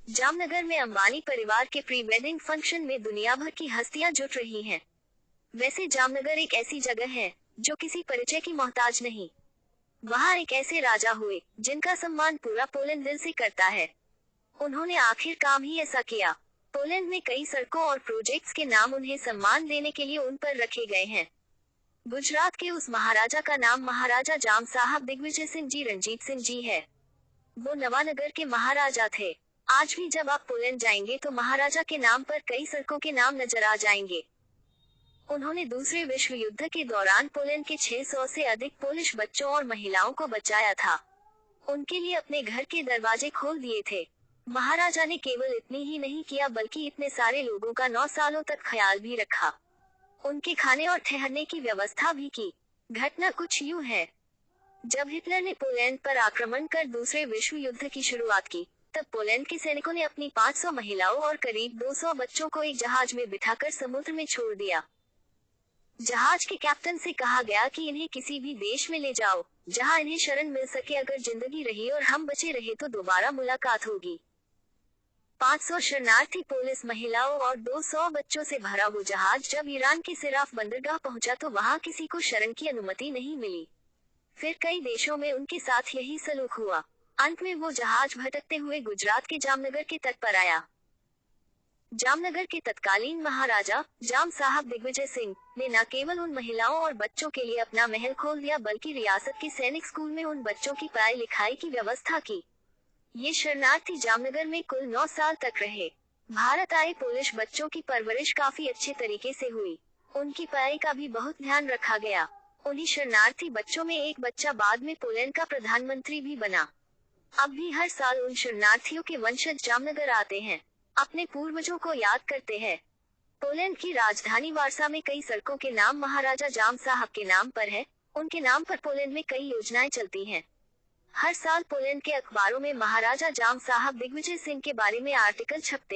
जामनगर में अंबानी परिवार के प्री वेडिंग फंक्शन में दुनिया भर की हस्तियां जुट रही हैं। वैसे जामनगर एक ऐसी जगह है जो किसी परिचय की मोहताज नहीं। वहाँ एक ऐसे राजा हुए जिनका सम्मान पूरा पोलैंड दिल से करता है। उन्होंने आखिर काम ही ऐसा किया। पोलैंड में कई सड़कों और प्रोजेक्ट्स के नाम उन्हें सम्मान देने के लिए उन पर रखे गए हैं। गुजरात के उस महाराजा का नाम महाराजा जाम साहब दिग्विजय सिंह जी रंजीत सिंह जी है। वो नवानगर के महाराजा थे। आज भी जब आप पोलैंड जाएंगे तो महाराजा के नाम पर कई सड़कों के नाम नजर आ जाएंगे। उन्होंने दूसरे विश्व युद्ध के दौरान पोलैंड के 600 से अधिक पोलिश बच्चों और महिलाओं को बचाया था। उनके लिए अपने घर के दरवाजे खोल दिए थे। महाराजा ने केवल इतनी ही नहीं किया बल्कि इतने सारे लोगों का 9 सालों तक ख्याल भी रखा। उनके खाने और ठहरने की व्यवस्था भी की। घटना कुछ यूं है। जब हिटलर ने पोलैंड पर आक्रमण कर दूसरे विश्व युद्ध की शुरुआत की, तब पोलैंड के सैनिकों ने अपनी 500 महिलाओं और करीब 200 बच्चों को एक जहाज में बिठाकर समुद्र में छोड़ दिया। जहाज के कैप्टन से कहा गया कि इन्हें किसी भी देश में ले जाओ जहां इन्हें शरण मिल सके। अगर जिंदगी रही और हम बचे रहे तो दोबारा मुलाकात होगी। 500 शरणार्थी पुलिस महिलाओं और 200 बच्चों से भरा वो जहाज जब ईरान के सिराफ बंदरगाह पहुंचा तो वहां किसी को शरण की अनुमति नहीं मिली। फिर कई देशों में उनके साथ यही सलूक हुआ। अंत में वो जहाज भटकते हुए गुजरात के जामनगर के तट पर आया। जामनगर के तत्कालीन महाराजा जाम साहब दिग्विजय सिंह ने न केवल उन महिलाओं और बच्चों के लिए अपना महल खोल दिया बल्कि रियासत के सैनिक स्कूल में उन बच्चों की पढ़ाई लिखाई की व्यवस्था की। ये शरणार्थी जामनगर में कुल 9 साल तक रहे। भारत आए पोलिश बच्चों की परवरिश काफी अच्छे तरीके से हुई। उनकी पढ़ाई का भी बहुत ध्यान रखा गया। उन्हीं शरणार्थी बच्चों में एक बच्चा बाद में पोलैंड का प्रधानमंत्री भी बना। अब भी हर साल उन शरणार्थियों के वंशज जामनगर आते हैं, अपने पूर्वजों को याद करते हैं। पोलैंड की राजधानी वारसा में कई सड़कों के नाम महाराजा जाम साहब के नाम पर है। उनके नाम पर पोलैंड में कई योजनाएं चलती हैं। हर साल पोलैंड के अखबारों में महाराजा जाम साहब दिग्विजय सिंह के बारे में आर्टिकल छपते